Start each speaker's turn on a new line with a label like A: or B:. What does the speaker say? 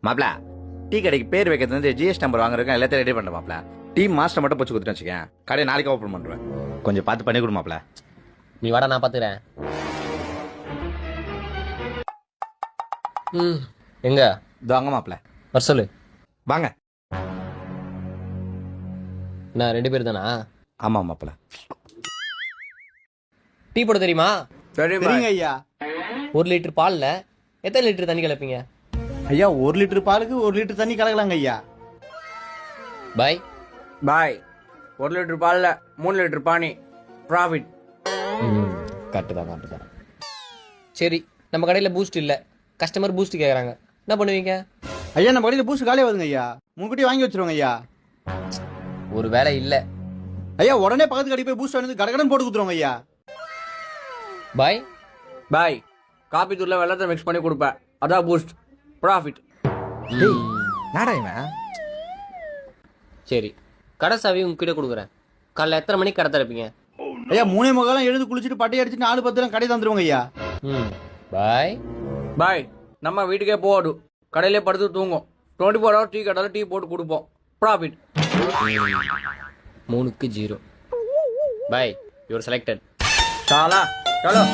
A: மாப்ள டீ கடைக்கு பேர் வைக்கிறது வந்து ஜிஎஸ்டி நம்பர் வாங்குறதுக்கு எல்லாத்தையும் ரெடி பண்ண மாப்ள. டீ மாஸ்டர் மட்டும் போச்சு கொடுத்துட்டு வச்சுக்கேன், கடையை நாளைக்கு ஓப்பன் பண்ணுவேன். கொஞ்சம் பார்த்து பண்ணி கொடு மாப்ள.
B: நீ வாடா, நான் பாத்துக்கிறேன். எங்க
A: வாங்க மாப்ள.
B: வர சொல்லு.
A: வாங்க.
B: நான் 2 பேர் தானா?
A: ஆமா மாப்ள.
B: டீ போட தெரியுமா?
C: சரிங்க ஐயா.
B: 1 லிட்டர் பால்ல எத்தனை லிட்டர் தண்ணி கலப்பீங்க?
C: ஐயா 1 லிட்டர் பாலுக்கு 1 லிட்டர் தண்ணி கலக்கலாங்க ஐயா.
B: பாய்
D: பாய் 1 லிட்டர் பால்ல 3 லிட்டர் பானி. ப்ராஃபிட்.
B: கரெக்டு தான். சரி, நம்ம கடையில் பூஸ்ட் இல்லை, கஸ்டமர் பூஸ்ட் கேட்குறாங்க, என்ன பண்ணுவீங்க?
C: ஐயா நம்ம கடையில் பூஸ்ட் காலியாக வருதுங்க ஐயா, முன்கூட்டியே வாங்கி வச்சிருவாங்க ஐயா.
B: ஒரு வேலை இல்லை.
C: ஐயா உடனே பக்கத்து கடைக்கு போய் பூஸ்ட் வந்து கடகடன் போட்டு கொடுத்துருவாங்க ஐயா.
B: பாய்
D: பாய் காபி தூள்ல வெள்ளத்தை மிக்ஸ் பண்ணி கொடுப்பேன், அதான் பூஸ்ட். ப்ராஃபிட்.
A: டேய் நாடா இவன்.
B: சரி, கடை சாவி உங்ககிட்ட கொடுக்குறேன். காலைல எத்தனை மணிக்கு கடை திறப்பீங்க?
C: ஐயா 3:45 எழுந்து குளிச்சுட்டு பட்டையை அடிச்சுட்டு 4:10 கடை தந்துருவாங்க ஐயா.
B: பாய்
D: பாய் நம்ம வீட்டுக்கே போடும், கடையிலே படுத்து தூங்கும். 24 ஹவர் டீ கடையில் டீ போட்டு கொடுப்போம். ப்ராஃபிட்.
B: 3க்கு 0. Boy you're selected.
D: சாலா சலோ.